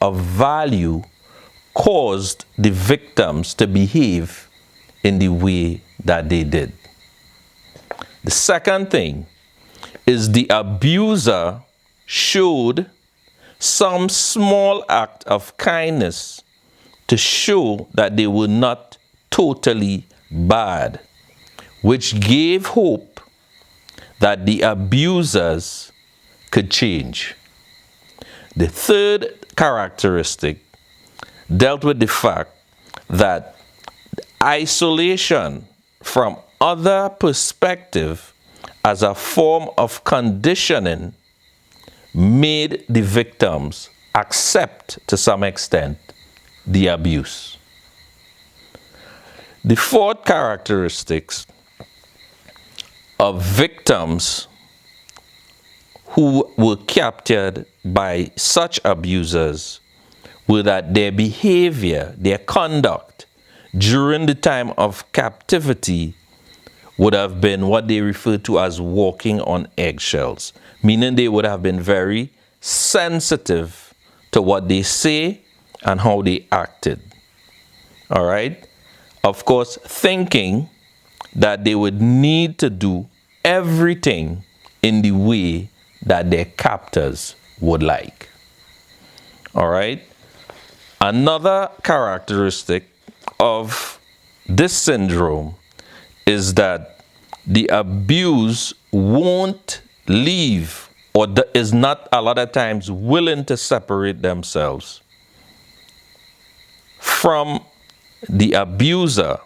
of value caused the victims to behave in the way that they did. The second thing is the abuser showed some small act of kindness to show that they were not totally bad, which gave hope that the abusers could change. The third characteristic dealt with the fact that isolation from other perspective as a form of conditioning made the victims accept to some extent the abuse. The fourth characteristics of victims who were captured by such abusers were that their behavior, their conduct during the time of captivity would have been what they refer to as walking on eggshells, meaning they would have been very sensitive to what they say and how they acted. All right? Of course, thinking that they would need to do everything in the way that their captors would like. All right? Another characteristic of this syndrome is that the abuse won't leave or is not a lot of times willing to separate themselves from the abuser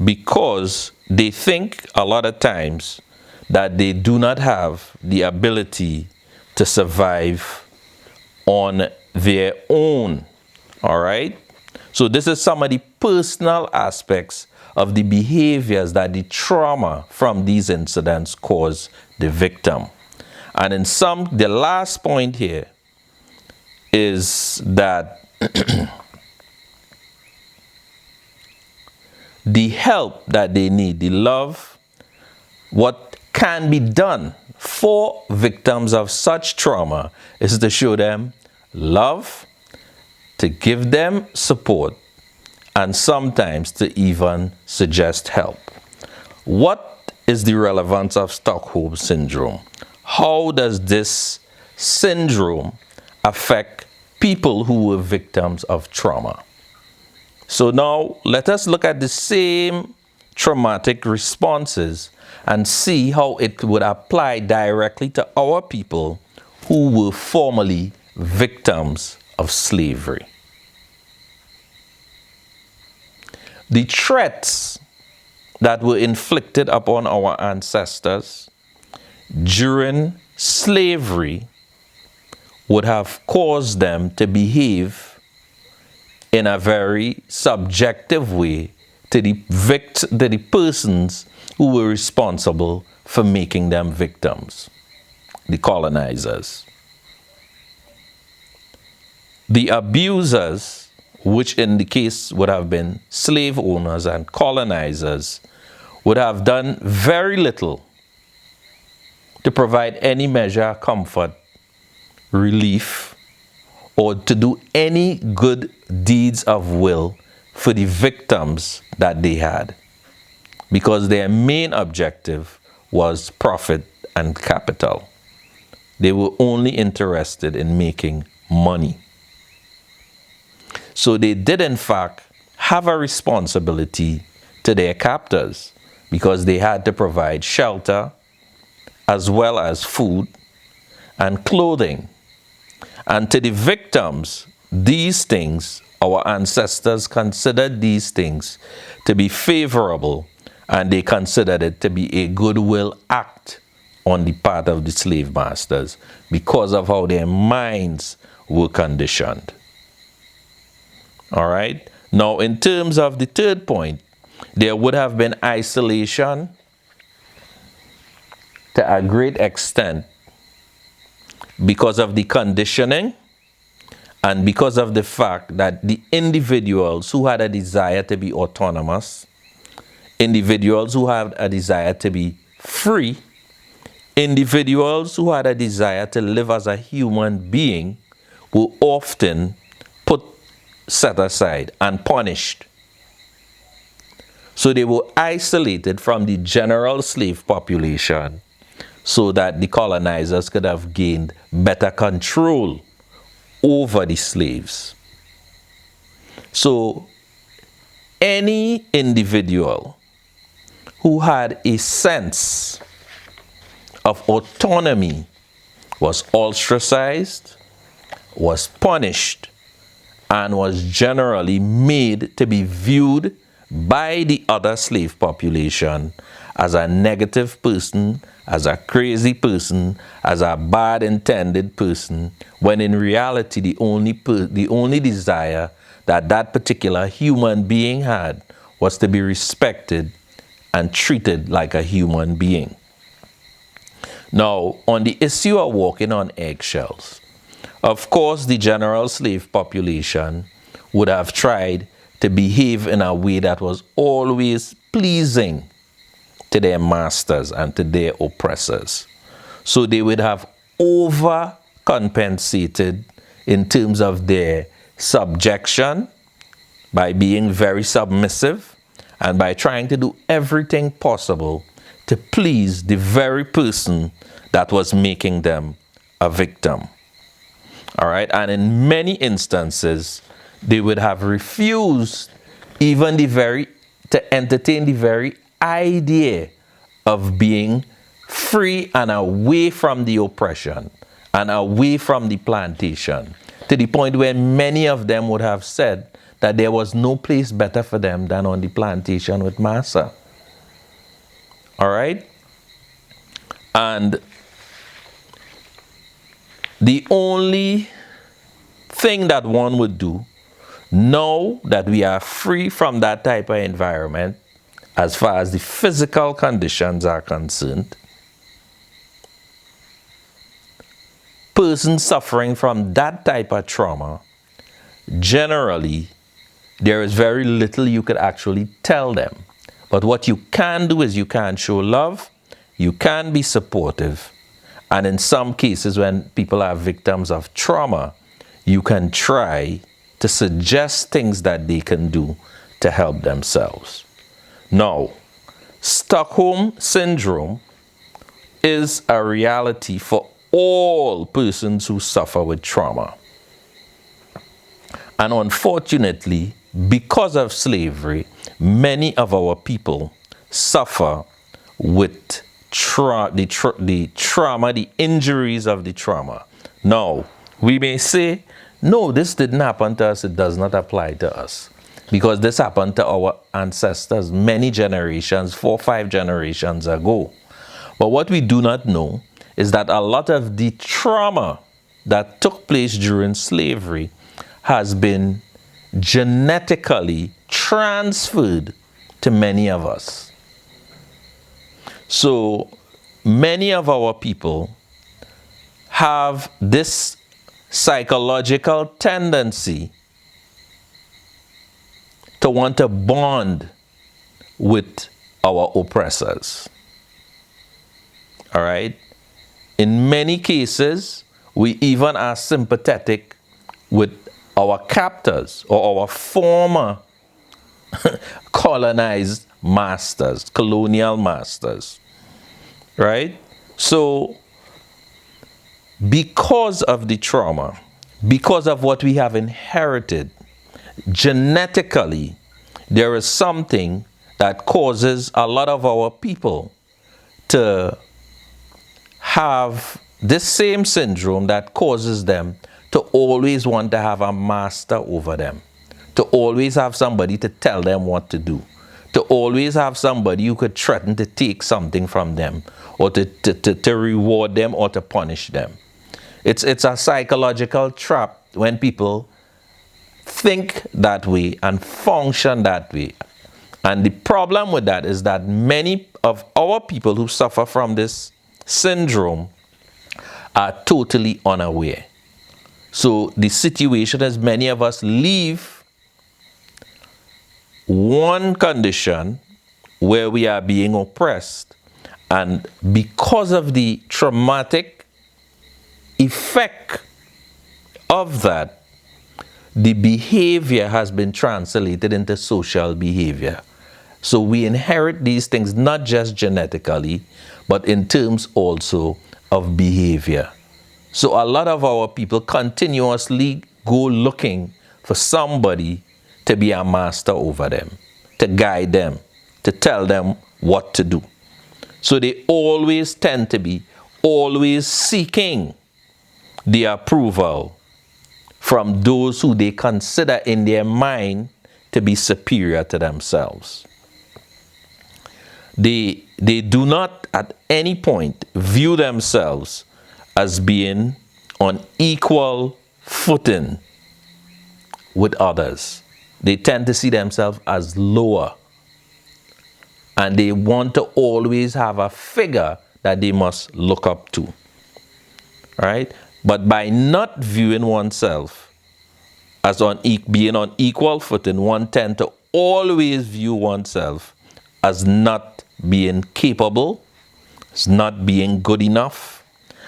because they think a lot of times that they do not have the ability to survive on their own. All right? So this is some of the personal aspects of the behaviors that the trauma from these incidents cause the victim. And in the last point here is that the help that they need, the love, what can be done for victims of such trauma is to show them love, to give them support, and sometimes to even suggest help. What is the relevance of Stockholm Syndrome? How does this syndrome affect people who were victims of trauma? So now let us look at the same traumatic responses and see how it would apply directly to our people who were formerly victims of slavery. The threats that were inflicted upon our ancestors during slavery would have caused them to behave in a very subjective way to the persons who were responsible for making them victims, the colonizers. The abusers, which in the case would have been slave owners and colonizers, would have done very little to provide any measure of comfort, relief, or to do any good deeds of will for the victims that they had, because their main objective was profit and capital. They were only interested in making money. So they did in fact have a responsibility to their captors because they had to provide shelter as well as food and clothing. And to the victims, these things, our ancestors considered these things to be favorable, and they considered it to be a goodwill act on the part of the slave masters because of how their minds were conditioned. All right? Now, in terms of the third point, there would have been isolation to a great extent because of the conditioning and because of the fact that the individuals who had a desire to be autonomous, individuals who had a desire to be free, individuals who had a desire to live as a human being were often set aside and punished. So they were isolated from the general slave population so that the colonizers could have gained better control over the slaves. So any individual who had a sense of autonomy was ostracized, was punished, and was generally made to be viewed by the other slave population as a negative person, as a crazy person, as a bad intended person, when in reality the only desire that that particular human being had was to be respected and treated like a human being. Now, on the issue of walking on eggshells, of course, the general slave population would have tried to behave in a way that was always pleasing to their masters and to their oppressors. So they would have overcompensated in terms of their subjection by being very submissive and by trying to do everything possible to please the very person that was making them a victim. All right, and in many instances, they would have refused even to entertain the very idea of being free and away from the oppression and away from the plantation, to the point where many of them would have said that there was no place better for them than on the plantation with Massa. All right? And the only thing that one would do, now that we are free from that type of environment, as far as the physical conditions are concerned, persons suffering from that type of trauma, generally, there is very little you could actually tell them. But what you can do is you can show love, you can be supportive, and in some cases when people are victims of trauma, you can try to suggest things that they can do to help themselves. Now, Stockholm Syndrome is a reality for all persons who suffer with trauma. And unfortunately, because of slavery, many of our people suffer with the trauma, the injuries of the trauma. Now, we may say, no, this didn't happen to us, it does not apply to us. Because this happened to our ancestors many generations, 4 or 5 generations ago. But what we do not know is that a lot of the trauma that took place during slavery has been genetically transferred to many of us. So many of our people have this psychological tendency to want to bond with our oppressors. All right? In many cases, we even are sympathetic with our captors or our former colonized masters, colonial masters. Right? So, because of the trauma, because of what we have inherited, genetically, there is something that causes a lot of our people to have this same syndrome that causes them to always want to have a master over them, to always have somebody to tell them what to do, to always have somebody who could threaten to take something from them, or to reward them or to punish them. It's a psychological trap when people think that way and function that way. And the problem with that is that many of our people who suffer from this syndrome are totally unaware. So the situation is many of us leave one condition where we are being oppressed, and because of the traumatic effect of that, the behavior has been translated into social behavior. So we inherit these things not just genetically, but in terms also of behavior. So a lot of our people continuously go looking for somebody to be a master over them, to guide them, to tell them what to do. So they always tend to be always seeking the approval from those who they consider in their mind to be superior to themselves. They do not at any point view themselves as being on equal footing with others. They tend to see themselves as lower. And they want to always have a figure that they must look up to. Right? But by not viewing oneself as being on equal footing, one tends to always view oneself as not being capable, as not being good enough,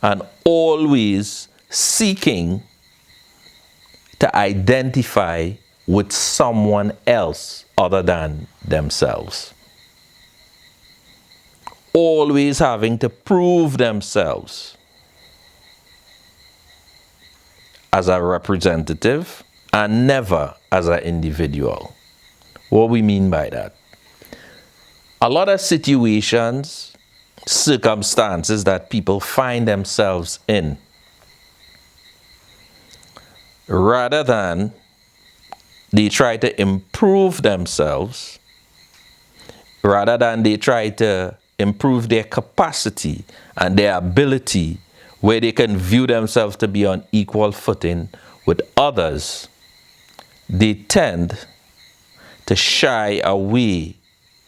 and always seeking to identify with someone else other than themselves. Always having to prove themselves as a representative and never as an individual. What we mean by that? A lot of situations, circumstances that people find themselves in, rather than they try to improve themselves, rather than they try to improve their capacity and their ability where they can view themselves to be on equal footing with others, they tend to shy away